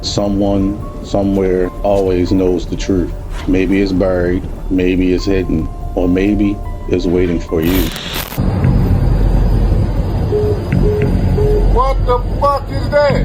Someone, somewhere, always knows the truth. Maybe it's buried, maybe it's hidden, or maybe it's waiting for you. What the fuck is that?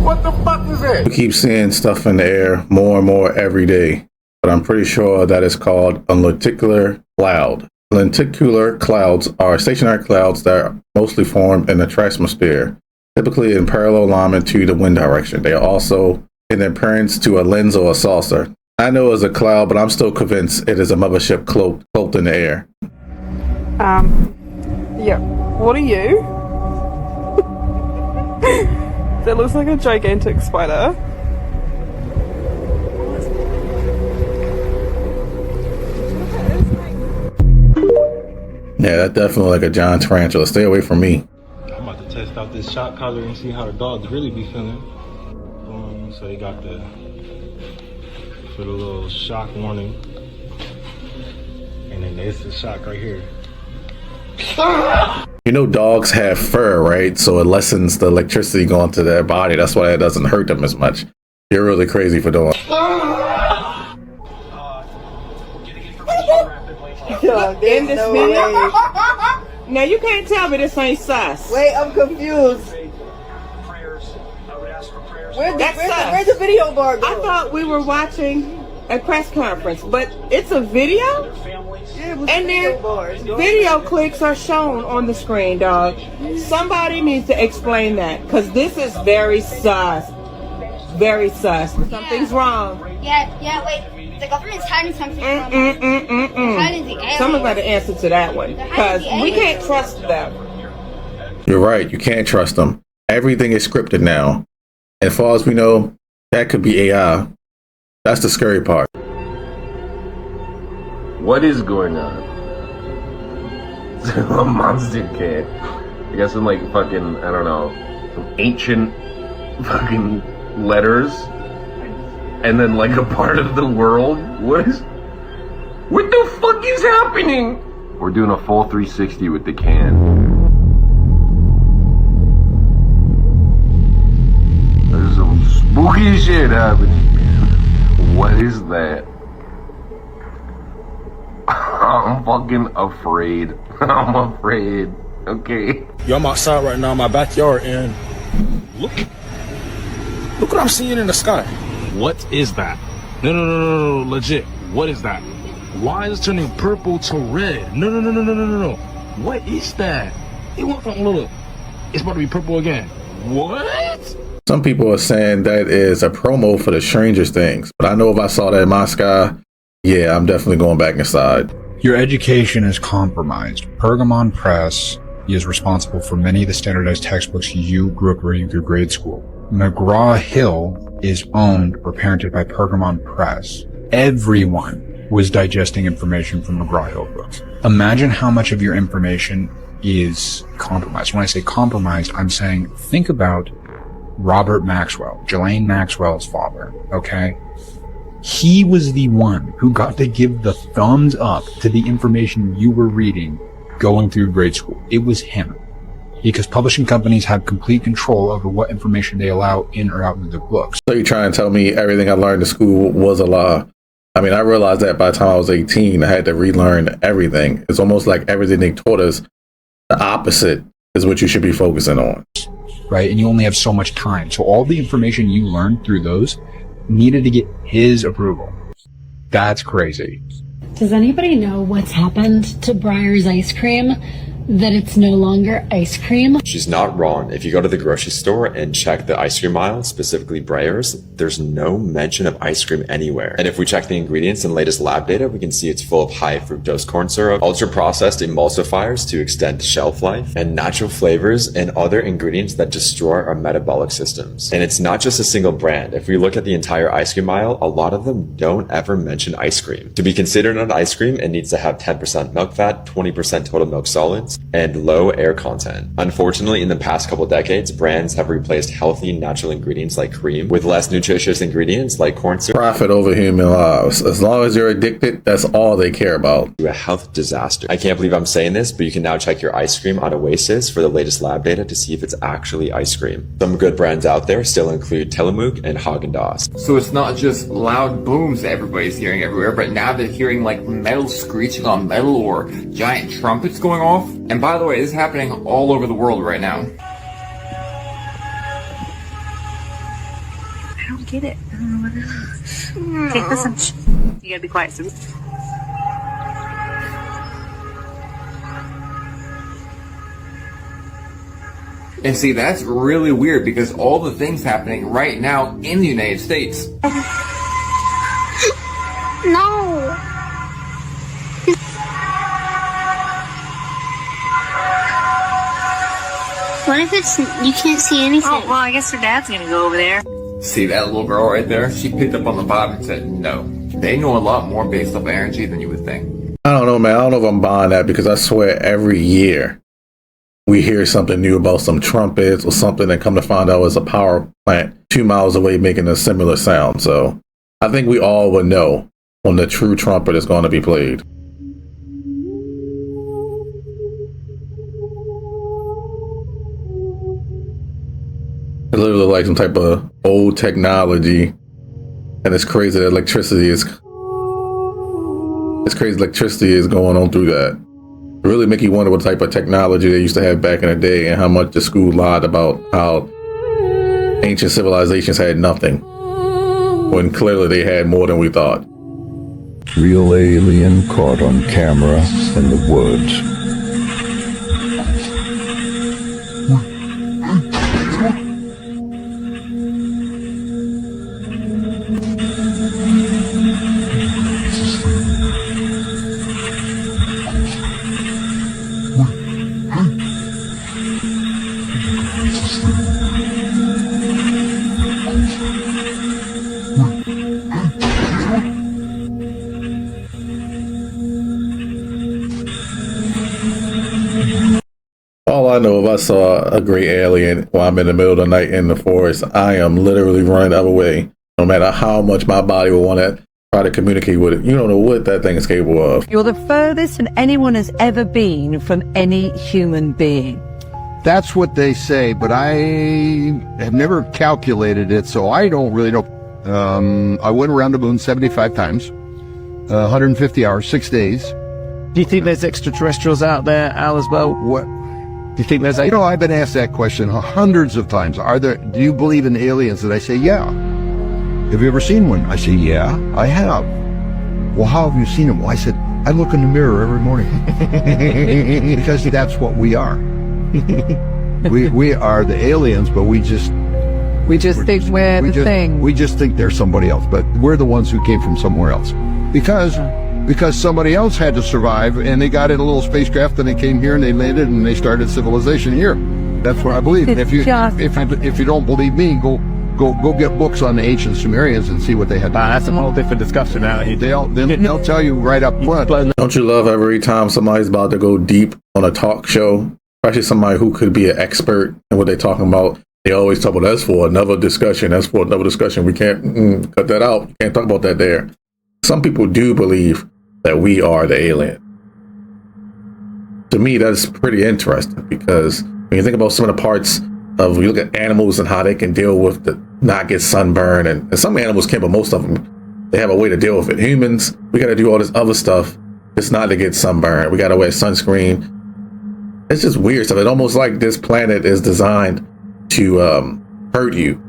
What the fuck is that? We keep seeing stuff in the air more and more every day, but I'm pretty sure that it's called a lenticular cloud. Lenticular clouds are stationary clouds that are mostly formed in the troposphere, typically in parallel alignment to the wind direction. They are also in appearance to a lens or a saucer. I know it's a cloud, but I'm still convinced it is a mothership cloaked in the air. Yeah. What are you? That looks like a gigantic spider. Yeah, that definitely like a giant tarantula. Stay away from me. I'm about to test out this shock collar and see how the dogs really be feeling. So they got the little shock warning, and then there's the shock right here. You know, dogs have fur, right? So it lessens the electricity going to their body. That's why it doesn't hurt them as much. You're really crazy for doing. In this video? Now you can't tell me this ain't sus. Wait, I'm confused. Where's the video bar go? I thought we were watching a press conference, but it's a video? Yeah, it was And video then bars. video clicks are shown on the screen, dog. Somebody needs to explain that, because this is very sus. Very sus. Something's wrong. Yeah, wait. The government's hiding something from us. They're hiding the aliens. Someone's got to answer to that one, because we can't trust them. You're right. You can't trust them. Everything is scripted now. And as far as we know, that could be AI. That's the scary part. What is going on? A monster kid. I guess in like fucking, I don't know, some ancient fucking letters. And then like a part of the world. What the fuck is happening? We're doing a full 360 with the can. There's some spooky shit happening, man. What is that? I'm fucking afraid. I'm afraid. Okay. Yo, I'm outside right now in my backyard, and look what I'm seeing in the sky. What is that? No, legit. What is that? Why is it turning purple to red? No. What is that? It went from little. It's about to be purple again. What? Some people are saying that is a promo for the strangest things. But I know if I saw that in my sky, yeah, I'm definitely going back inside. Your education is compromised. Pergamon Press is responsible for many of the standardized textbooks you grew up reading through grade school. McGraw-Hill is owned or parented by Pergamon Press. Everyone was digesting information from McGraw-Hill books. Imagine how much of your information is compromised. When I say compromised, I'm saying think about Robert Maxwell, Ghislaine Maxwell's father, okay? He was the one who got to give the thumbs up to the information you were reading going through grade school. It was him. Because publishing companies have complete control over what information they allow in or out of their books. So you're trying to tell me everything I learned in school was a lie? I mean, I realized that by the time I was 18, I had to relearn everything. It's almost like everything they taught us, the opposite is what you should be focusing on. Right? And you only have so much time. So all the information you learned through those needed to get his approval. That's crazy. Does anybody know what's happened to Breyer's ice cream? That it's no longer ice cream? She's not wrong. If you go to the grocery store and check the ice cream aisle, specifically Breyer's, there's no mention of ice cream anywhere. And if we check the ingredients and latest lab data, we can see it's full of high fructose corn syrup, ultra-processed emulsifiers to extend shelf life, and natural flavors and other ingredients that destroy our metabolic systems. And it's not just a single brand. If we look at the entire ice cream aisle, a lot of them don't ever mention ice cream. To be considered an ice cream, it needs to have 10% milk fat, 20% total milk solids, and low air content. Unfortunately, in the past couple decades, brands have replaced healthy natural ingredients like cream with less nutritious ingredients like corn syrup. Profit over human lives. As long as you're addicted, that's all they care about. To a health disaster. I can't believe I'm saying this, but you can now check your ice cream on Oasis for the latest lab data to see if it's actually ice cream. Some good brands out there still include Tillamook and Haagen-Dazs. So it's not just loud booms that everybody's hearing everywhere, but now they're hearing like metal screeching on metal or giant trumpets going off. And by the way, this is happening all over the world right now. I don't get it. I don't know what it is. Okay, listen. You gotta be quiet, Sue. And see, that's really weird because all the things happening right now in the United States. No. What if it's you can't see anything? Oh, well, I guess her dad's gonna go over there. See that little girl right there? She picked up on the vibe and said, no. They know a lot more based off energy than you would think. I don't know, man. I don't know if I'm buying that because I swear every year we hear something new about some trumpets or something and come to find out it's a power plant 2 miles away making a similar sound. So I think we all would know when the true trumpet is going to be played. It literally like some type of old technology, and it's crazy that electricity is going on through that. It really make you wonder what type of technology they used to have back in the day and how much the school lied about how ancient civilizations had nothing, when clearly they had more than we thought. Real alien caught on camera in the woods. All I know, if I saw a gray alien while I'm in the middle of the night in the forest, I am literally running the other way, no matter how much my body will want to try to communicate with it. You don't know what that thing is capable of. You're the furthest that anyone has ever been from any human being. That's what they say, but I have never calculated it, so I don't really know. I went around the moon 75 times, 150 hours, 6 days. Do you think there's extraterrestrials out there, Al, as well? What? Do you think there's... You know, I've been asked that question hundreds of times. Do you believe in aliens? And I say, yeah. Have you ever seen one? I say, yeah, I have. Well, how have you seen them? Well, I said, I look in the mirror every morning. Because that's what we are. We are the aliens, but we just think we're the thing. We just think they're somebody else, but we're the ones who came from somewhere else. Because somebody else had to survive, and they got in a little spacecraft, and they came here, and they landed, and they started civilization here. That's what I believe. And if you don't believe me, go get books on the ancient Sumerians and see what they had. That's a whole different discussion now. They'll tell you right up front. Don't you love every time somebody's about to go deep on a talk show, especially somebody who could be an expert in what they're talking about? They always talk about, that's for another discussion. That's for another discussion. We can't cut that out. You can't talk about that there. Some people do believe that we are the alien. To me, that's pretty interesting, because when you think about some of the parts of, you look at animals and how they can deal with the not get sunburn, and some animals can, but most of them, they have a way to deal with it. Humans, we got to do all this other stuff just not to get sunburn. We got to wear sunscreen. It's just weird stuff. It's almost like this planet is designed to hurt you.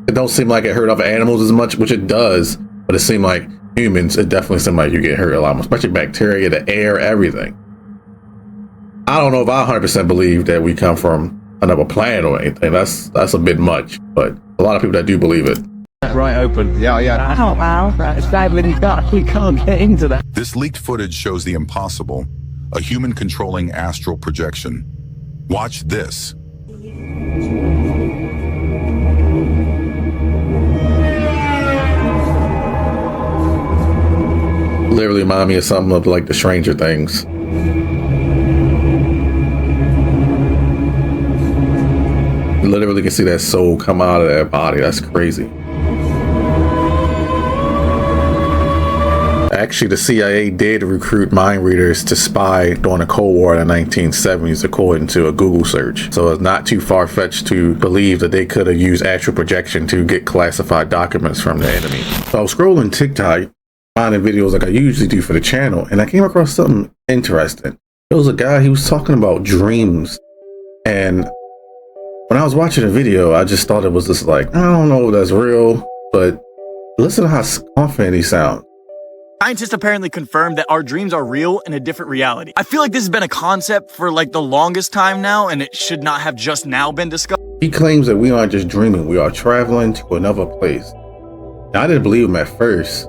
It don't seem like it hurt other animals as much, which it does, but it seems like humans, it definitely seems like you get hurt a lot more, especially bacteria, the air, everything. I don't know if I 100% believe that we come from another planet or anything. That's a bit much, but a lot of people that do believe it. Right open. Yeah. Oh, wow. We can't get into that. This leaked footage shows the impossible, a human controlling astral projection. Watch this. Literally remind me of something of like the Stranger Things. You literally can see that soul come out of their body. That's crazy. Actually, the CIA did recruit mind readers to spy during the Cold War in the 1970s, according to a Google search. So it's not too far-fetched to believe that they could have used astral projection to get classified documents from the enemy. So I was scrolling TikTok, finding videos like I usually do for the channel, and I came across something interesting. There was a guy, he was talking about dreams. And when I was watching the video, I just thought it was just like, I don't know if that's real, but listen to how confident he sounds. Scientists apparently confirmed that our dreams are real in a different reality. I feel like this has been a concept for like the longest time now, and it should not have just now been discussed. He claims that we aren't just dreaming, we are traveling to another place. Now, I didn't believe him at first,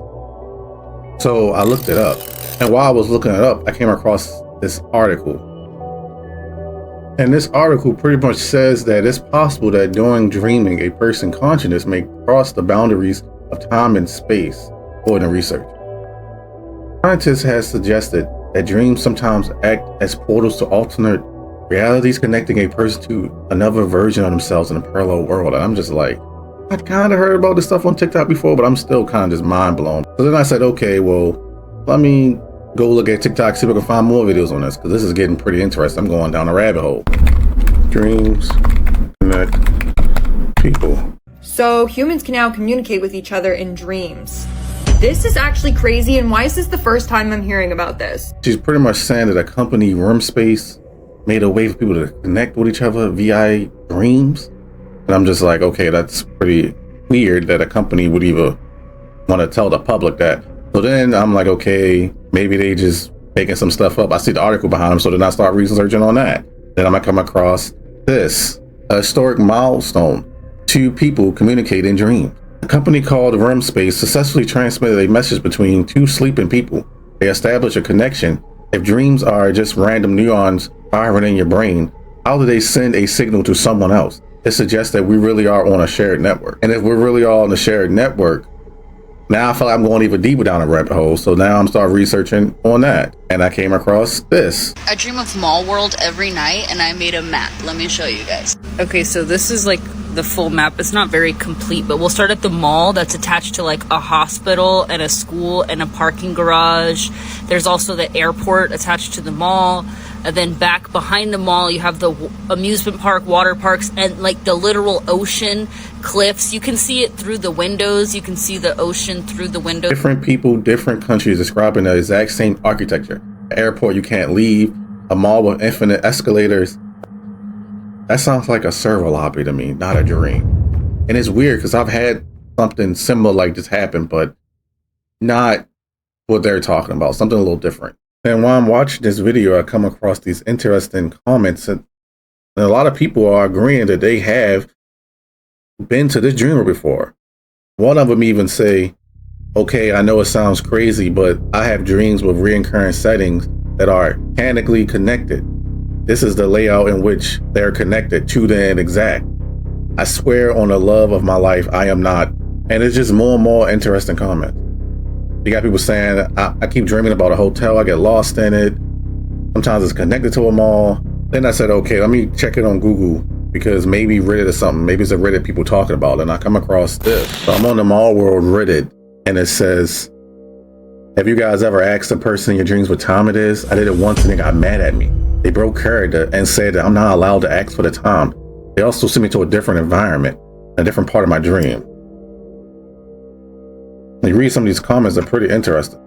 so I looked it up. And while I was looking it up, I came across this article. And this article pretty much says that it's possible that during dreaming, a person's consciousness may cross the boundaries of time and space, according to research. Scientists have suggested that dreams sometimes act as portals to alternate realities, connecting a person to another version of themselves in a parallel world. And I'm just like, I kind of heard about this stuff on TikTok before, but I'm still kind of just mind blown. So then I said, okay, well, let me go look at TikTok, see if I can find more videos on this, because this is getting pretty interesting. I'm going down a rabbit hole. Dreams connect people. So humans can now communicate with each other in dreams. This is actually crazy, and why is this the first time I'm hearing about this? She's pretty much saying that a company, Room Space, made a way for people to connect with each other via dreams. And I'm just like, okay, that's pretty weird that a company would even want to tell the public that. So then I'm like, okay, maybe they just making some stuff up. I see the article behind them, so then I start researching on that. Then I might come across this, a historic milestone. 2 people communicate in dreams. A company called REM Space successfully transmitted a message between 2 sleeping people. They established a connection. If dreams are just random neurons firing in your brain, how do they send a signal to someone else? It suggests that we really are on a shared network. And if we're really all on a shared network, now I feel like I'm going even deeper down a rabbit hole. So now I'm starting researching on that. And I came across this. I dream of Mall World every night, and I made a map. Let me show you guys. Okay, so this is like the full map. It's not very complete, but we'll start at the mall that's attached to like a hospital and a school and a parking garage. There's also the airport attached to the mall. And then back behind the mall, you have the amusement park, water parks, and like the literal ocean, cliffs. You can see it through the windows. You can see the ocean through the windows. Different people, different countries describing the exact same architecture. An airport you can't leave, a mall with infinite escalators. That sounds like a server lobby to me, not a dream. And it's weird because I've had something similar like this happen, but not what they're talking about, something a little different. And while I'm watching this video, I come across these interesting comments, and a lot of people are agreeing that they have been to this dreamer before. One of them even say, okay, I know it sounds crazy, but I have dreams with recurring settings that are mechanically connected. This is the layout in which they're connected to the end exact. I swear on the love of my life, I am not. And it's just more and more interesting comments. You got people saying, I keep dreaming about a hotel, I get lost in it. Sometimes it's connected to a mall. Then I said, okay, let me check it on Google because maybe Reddit is something. Maybe it's a Reddit people talking about. And I come across this. So I'm on the Mall World Reddit and it says, have you guys ever asked a person in your dreams what time it is? I did it once and they got mad at me. They broke character and said that I'm not allowed to ask for the time. They also sent me to a different environment, a different part of my dream. You read some of these comments, they're pretty interesting.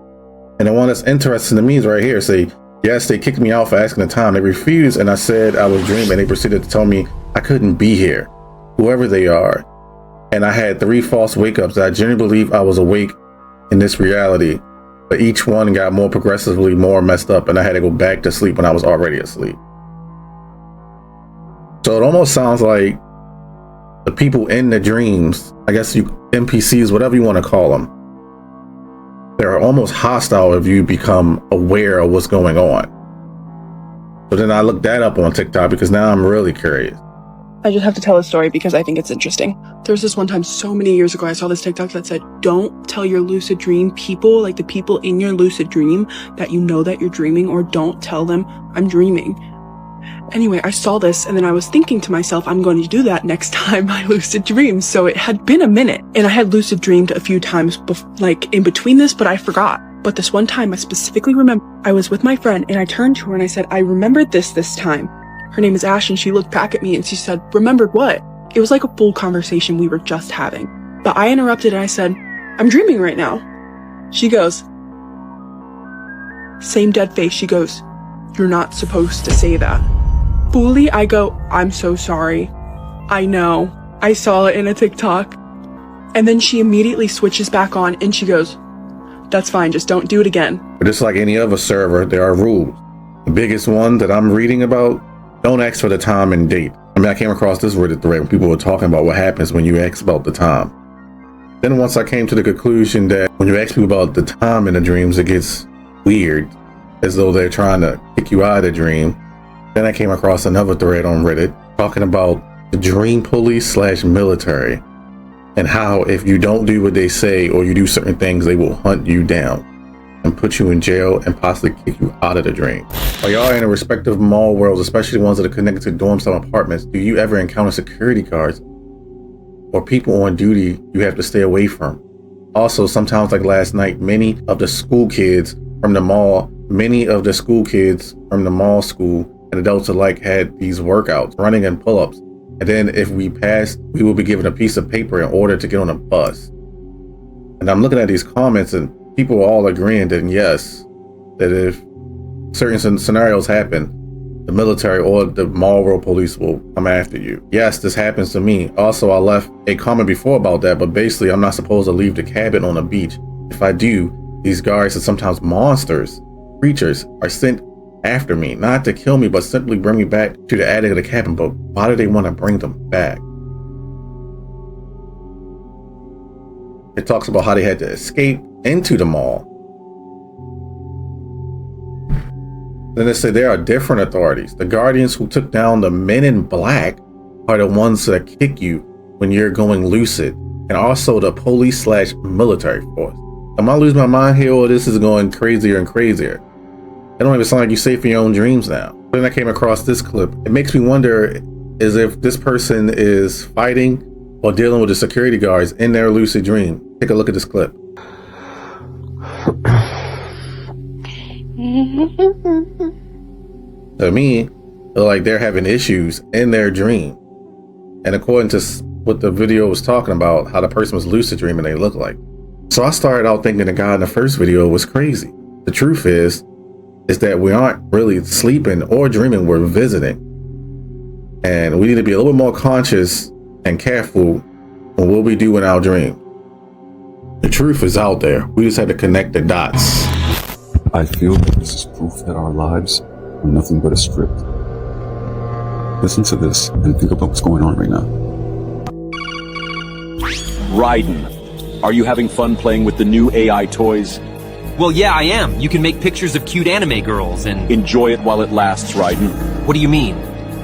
And the one that's interesting to me is right here. Say, yes, they kicked me out for asking the time. They refused, and I said I was dreaming. They proceeded to tell me I couldn't be here, whoever they are. And I had 3 false wake-ups. I genuinely believe I was awake in this reality, but each one got more progressively more messed up, and I had to go back to sleep when I was already asleep. So it almost sounds like the people in the dreams, I guess you NPCs, whatever you want to call them, they're almost hostile if you become aware of what's going on. But then I looked that up on TikTok because now I'm really curious. I just have to tell a story because I think it's interesting. There was this one time so many years ago, I saw this TikTok that said, don't tell your lucid dream people, like the people in your lucid dream, that you know that you're dreaming, or don't tell them I'm dreaming. Anyway, I saw this and then I was thinking to myself, I'm going to do that next time I lucid dream. So it had been a minute and I had lucid dreamed a few times like in between this, but I forgot. But this one time I specifically remember I was with my friend and I turned to her and I said, I remembered this time. Her name is Ash and she looked back at me and she said, remembered what? It was like a full conversation we were just having. But I interrupted and I said, I'm dreaming right now. She goes, same dead face. She goes, you're not supposed to say that. Fully, I go, I'm so sorry. I know. I saw it in a TikTok. And then she immediately switches back on and she goes, that's fine, just don't do it again. But just like any other server, there are rules. The biggest one that I'm reading about, don't ask for the time and date. I mean, I came across this Reddit thread when people were talking about what happens when you ask about the time. Then once I came to the conclusion that when you ask people about the time in the dreams, it gets weird, as though they're trying to kick you out of the dream. Then I came across another thread on Reddit talking about the dream police / military and how if you don't do what they say or you do certain things, they will hunt you down and put you in jail and possibly kick you out of the dream. While y'all in the respective mall worlds, especially the ones that are connected to dorm style apartments, do you ever encounter security guards or people on duty you have to stay away from? Also, sometimes like last night, many of the school kids from the mall school and adults alike had these workouts, running and pull-ups. And then if we passed, we will be given a piece of paper in order to get on a bus. And I'm looking at these comments and people are all agreeing that yes, that if certain scenarios happen, the military or the mall world police will come after you. Yes, this happens to me. Also, I left a comment before about that, but basically I'm not supposed to leave the cabin on the beach. If I do, these guards and sometimes monsters, creatures, are sent after me, not to kill me, but simply bring me back to the attic of the cabin. But why do they want to bring them back? It talks about how they had to escape into the mall. Then they say there are different authorities. The guardians who took down the men in black are the ones that kick you when you're going lucid, and also the police / military force. Am I losing my mind here, or this is going crazier and crazier? It don't even sound like you're safe in your own dreams now. Then I came across this clip. It makes me wonder is if this person is fighting or dealing with the security guards in their lucid dream. Take a look at this clip. To me, like they're having issues in their dream. And according to what the video was talking about, how the person was lucid dreaming they look like. So I started out thinking the guy in the first video was crazy. The truth is that we aren't really sleeping or dreaming, we're visiting. And we need to be a little bit more conscious and careful on what we do in our dream. The truth is out there. We just had to connect the dots. I feel that this is proof that our lives are nothing but a script. Listen to this and think about what's going on right now. Raiden, are you having fun playing with the new AI toys? Well, yeah, I am. You can make pictures of cute anime girls and... Enjoy it while it lasts, Raiden. What do you mean?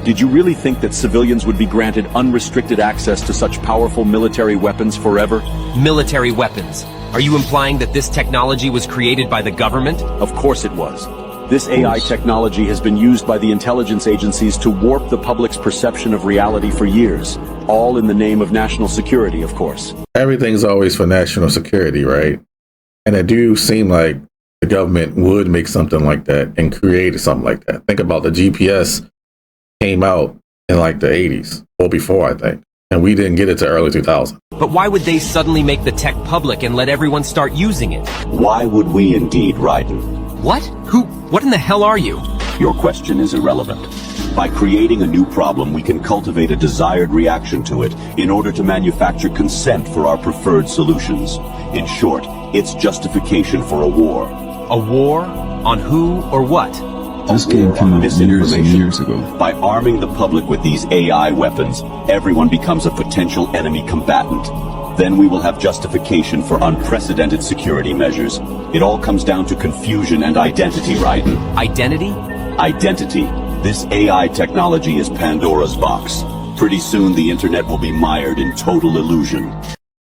Did you really think that civilians would be granted unrestricted access to such powerful military weapons forever? Military weapons? Are you implying that this technology was created by the government? Of course it was. This AI technology has been used by the intelligence agencies to warp the public's perception of reality for years. All in the name of national security, of course. Everything's always for national security, right? And it do seem like the government would make something like that and create something like that. Think about the GPS came out in like the 80s or before, I think. And we didn't get it to early 2000. But why would they suddenly make the tech public and let everyone start using it? Why would we indeed, Raiden? What? What in the hell are you? Your question is irrelevant. By creating a new problem, we can cultivate a desired reaction to it in order to manufacture consent for our preferred solutions. In short, it's justification for a war. A war? On who or what? This game came out years and years ago. By arming the public with these AI weapons, everyone becomes a potential enemy combatant. Then we will have justification for unprecedented security measures. It all comes down to confusion and identity, Raiden. Identity? Identity. This AI technology is Pandora's box. Pretty soon the internet will be mired in total illusion.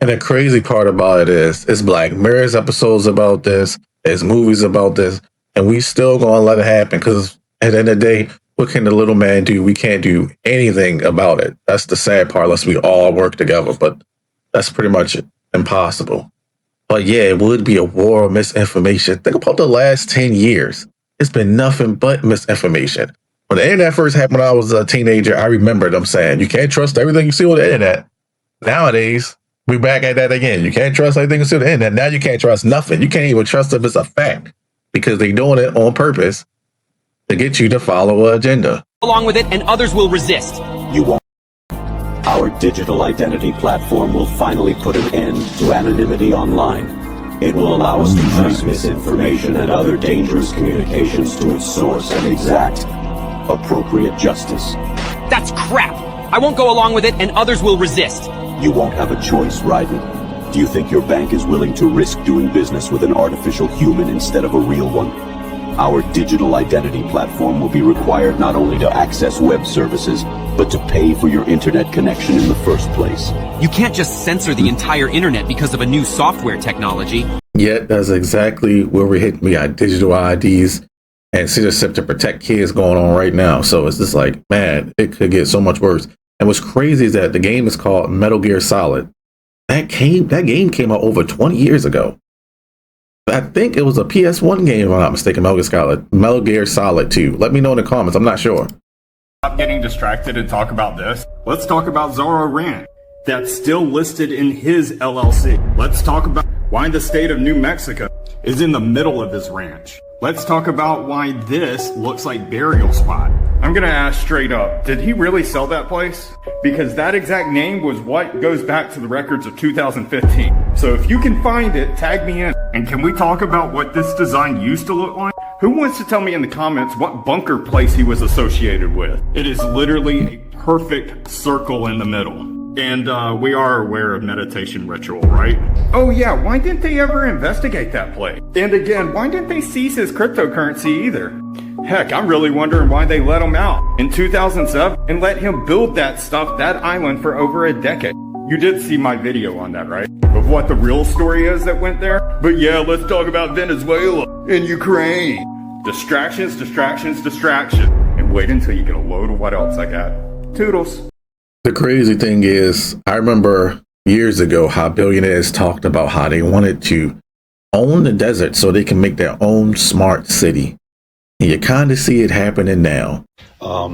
And the crazy part about it is, it's Black Mirror's episodes about this, there's movies about this, and we still gonna let it happen because at the end of the day, what can the little man do? We can't do anything about it. That's the sad part, unless we all work together, but that's pretty much impossible. But yeah, it would be a war of misinformation. Think about the last 10 years. It's been nothing but misinformation. When the internet first happened when I was a teenager, I remember them saying, you can't trust everything you see on the internet. Nowadays, we're back at that again. You can't trust everything you see on the internet. Now you can't trust nothing. You can't even trust if it's a fact because they're doing it on purpose to get you to follow an agenda. Along with it, and others will resist. You won't. Our digital identity platform will finally put an end to anonymity online. It will allow us to trace misinformation and other dangerous communications to its source and exact appropriate justice. That's crap. I won't go along with it, and others will resist. You won't have a choice, Raiden. Do you think your bank is willing to risk doing business with an artificial human instead of a real one? Our digital identity platform will be required not only to access web services, but to pay for your internet connection in the first place. You can't just censor the entire internet because of a new software technology. Yet, that's exactly where we're hitting. We got digital IDs and citizenship to protect kids going on right now. So it's just like, man, it could get so much worse. And what's crazy is that the game is called Metal Gear Solid. That game came out over 20 years ago. I think it was a PS1 game, if I'm not mistaken, Metal Gear Solid 2. Let me know in the comments. I'm not sure. Stop getting distracted and talk about this. Let's talk about Zorro Ranch. That's still listed in his LLC. Let's talk about why the state of New Mexico is in the middle of his ranch. Let's talk about why this looks like burial spot. I'm gonna ask straight up, did he really sell that place? Because that exact name was what goes back to the records of 2015. So if you can find it, tag me in. And can we talk about what this design used to look like? Who wants to tell me in the comments what bunker place he was associated with? It is literally a perfect circle in the middle. And we are aware of meditation ritual, right? Oh yeah, why didn't they ever investigate that place? And again, why didn't they seize his cryptocurrency either? Heck, I'm really wondering why they let him out in 2007 and let him build that island for over a decade. You did see my video on that, right? Of what the real story is that went there? But yeah, let's talk about Venezuela and Ukraine. Distractions, distractions, distractions. And wait until you get a load of what else I got. Toodles. The crazy thing is, I remember years ago how billionaires talked about how they wanted to own the desert so they can make their own smart city. And you kind of see it happening now.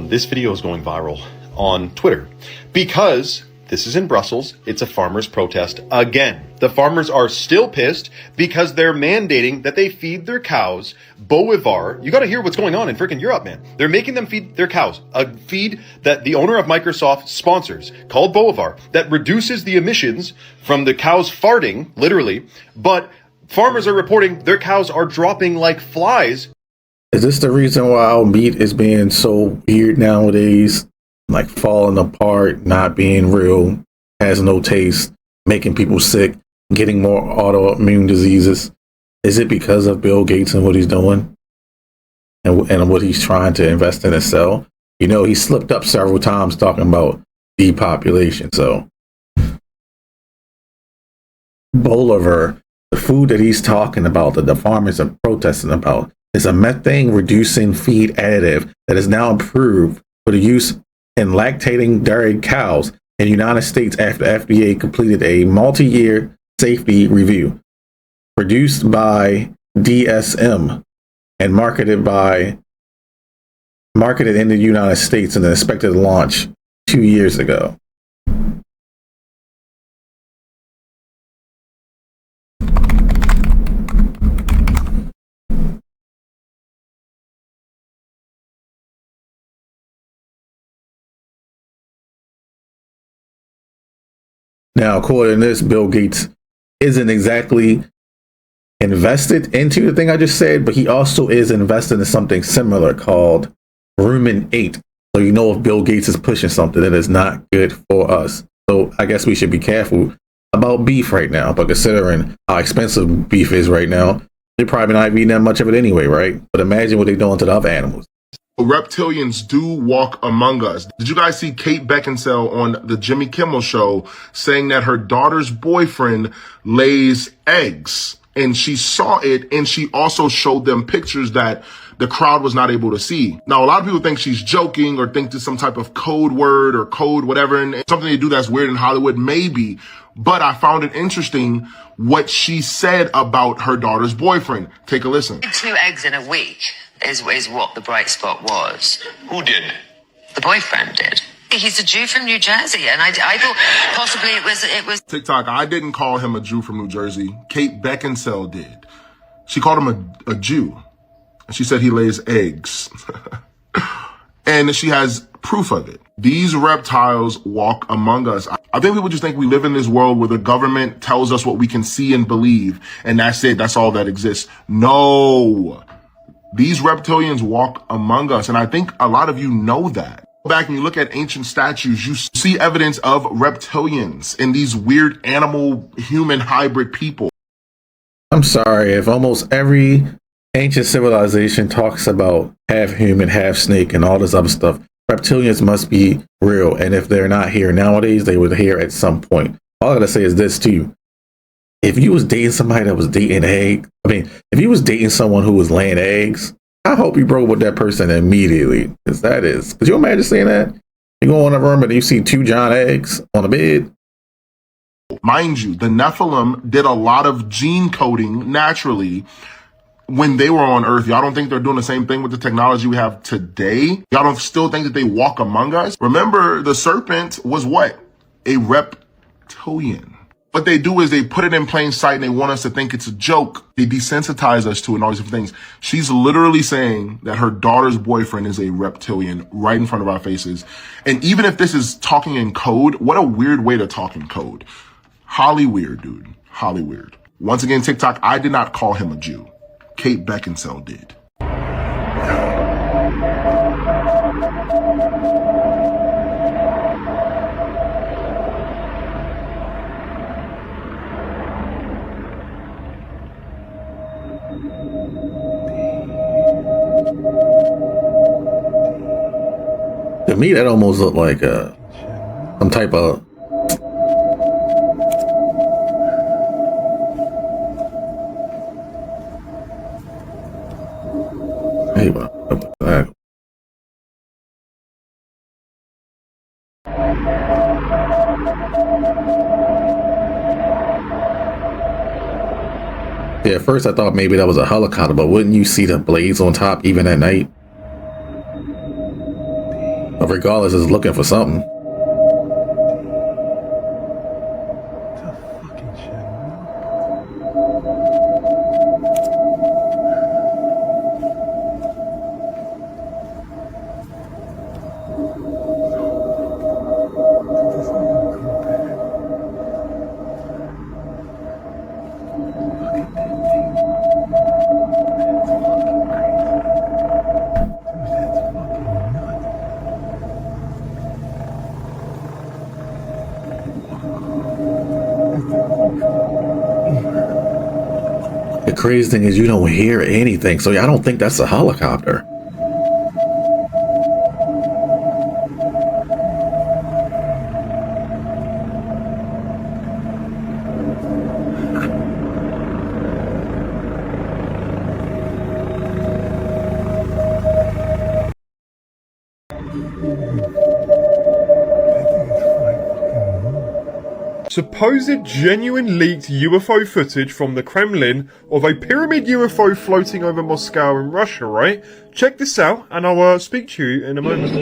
This video is going viral on Twitter because this is in Brussels. It's a farmers' protest again. The farmers are still pissed because they're mandating that they feed their cows Bovivar. You got to hear what's going on in freaking Europe, man. They're making them feed their cows a feed that the owner of Microsoft sponsors called Bovivar that reduces the emissions from the cows farting, literally. But farmers are reporting their cows are dropping like flies. Is this the reason why our meat is being so weird nowadays? Like falling apart, not being real, has no taste, making people sick, getting more autoimmune diseases? Is it because of Bill Gates and what he's doing and what he's trying to invest in and sell? You know, he slipped up several times talking about depopulation. So Bolivar, the food that he's talking about, that the farmers are protesting about, is a methane reducing feed additive that is now approved for the use in lactating dairy cows in the United States after FDA completed a multi-year safety review. Produced by DSM and marketed in the United States and expected to launch 2 years ago. Now, according to this, Bill Gates isn't exactly invested into the thing I just said, but he also is invested in something similar called Rumen 8. So you know if Bill Gates is pushing something that is not good for us. So I guess we should be careful about beef right now. But considering how expensive beef is right now, they're probably not eating that much of it anyway, right? But imagine what they're doing to the other animals. Reptilians do walk among us. Did you guys see Kate Beckinsale on the Jimmy Kimmel show saying that her daughter's boyfriend lays eggs? And she saw it, and she also showed them pictures that the crowd was not able to see. Now, a lot of people think she's joking or think there's some type of code word or code whatever, and something they do that's weird in Hollywood, maybe. But I found it interesting what she said about her daughter's boyfriend. Take a listen. 2 eggs in a week is what the bright spot was. Who did? The boyfriend did. He's a Jew from New Jersey, and I thought possibly it was. TikTok, I didn't call him a Jew from New Jersey. Kate Beckinsale did. She called him a Jew. And she said he lays eggs. And she has proof of it. These reptiles walk among us. I think people just think we live in this world where the government tells us what we can see and believe, and that's it. That's all that exists. No. These reptilians walk among us, and I think a lot of you know that. Go back and you look at ancient statues, you see evidence of reptilians and these weird animal-human hybrid people. I'm sorry, if almost every ancient civilization talks about half human, half snake, and all this other stuff, reptilians must be real. And if they're not here nowadays, they were here at some point. All I gotta say is this to you. If you was dating somebody that was if you was dating someone who was laying eggs, I hope you broke with that person immediately. Could you imagine saying that? You go in a room and you see 2 giant eggs on a bed. Mind you, the Nephilim did a lot of gene coding naturally when they were on Earth. Y'all don't think they're doing the same thing with the technology we have today? Y'all don't still think that they walk among us? Remember, the serpent was what? A reptilian. What they do is they put it in plain sight and they want us to think it's a joke. They desensitize us to it and all these different things. She's literally saying that her daughter's boyfriend is a reptilian right in front of our faces. And even if this is talking in code, what a weird way to talk in code. Holly weird, dude. Holly weird. Once again, TikTok, I did not call him a Jew. Kate Beckinsale did. To me, that almost looked like some type of Yeah, at first I thought maybe that was a helicopter, but wouldn't you see the blades on top even at night? But regardless, it's looking for something. The crazy thing is you don't hear anything, so I don't think that's a helicopter. Supposed genuine leaked UFO footage from the Kremlin of a pyramid UFO floating over Moscow in Russia, right? Check this out and I'll speak to you in a moment.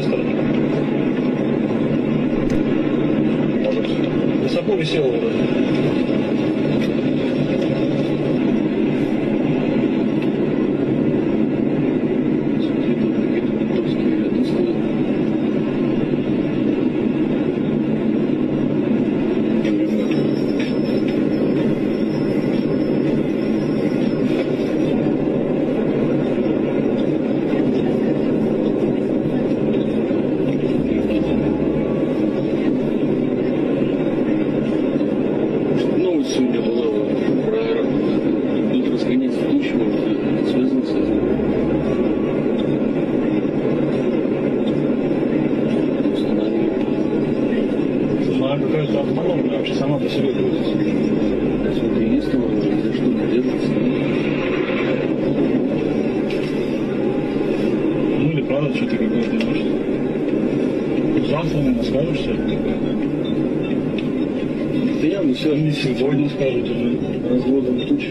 все сегодня скажете, разводом туч.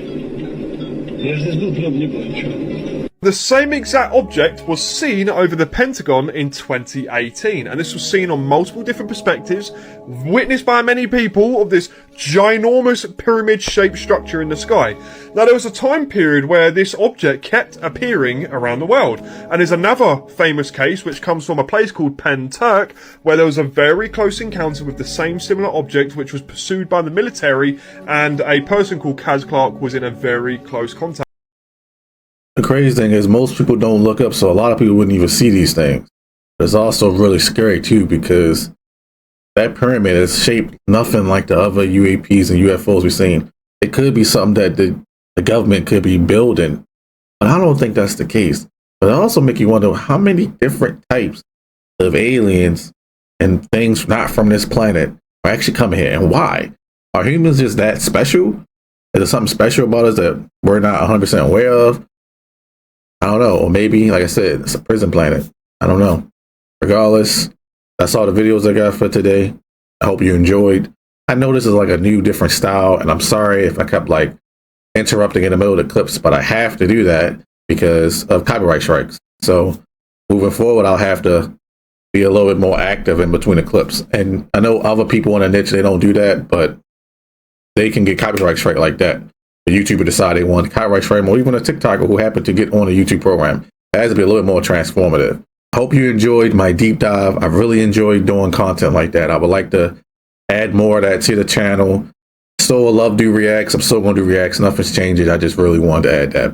Я здесь был, правда, не было ничего. The same exact object was seen over the Pentagon in 2018, and this was seen on multiple different perspectives, witnessed by many people, of this ginormous pyramid-shaped structure in the sky. Now, there was a time period where this object kept appearing around the world, and there's another famous case which comes from a place called Pen Turk, where there was a very close encounter with the same similar object which was pursued by the military, and a person called Kaz Clark was in a very close contact. The crazy thing is most people don't look up, so a lot of people wouldn't even see these things. It's also really scary too, because that pyramid is shaped nothing like the other UAPs and UFOs we've seen. It could be something that the government could be building, but I don't think that's the case. But it also make you wonder how many different types of aliens and things not from this planet are actually coming here, and why? Are humans just that special? Is there something special about us that we're not 100% aware of? I don't know. Or maybe, like I said, it's a prison planet. I don't know. Regardless, that's all the videos I got for today. I hope you enjoyed. I know this is like a new, different style, and I'm sorry if I kept like interrupting in the middle of the clips, but I have to do that because of copyright strikes. So moving forward, I'll have to be a little bit more active in between the clips. And I know other people in the niche, they don't do that, but they can get copyright strike like that. The YouTuber decide they want copyright strike, or even a TikToker who happened to get on a YouTube program. It has to be a little bit more transformative. I hope you enjoyed my deep dive. I really enjoyed doing content like that. I would like to add more of that to the channel. Still love do reacts. I'm still going to do reacts. Nothing's changing. I just really wanted to add that.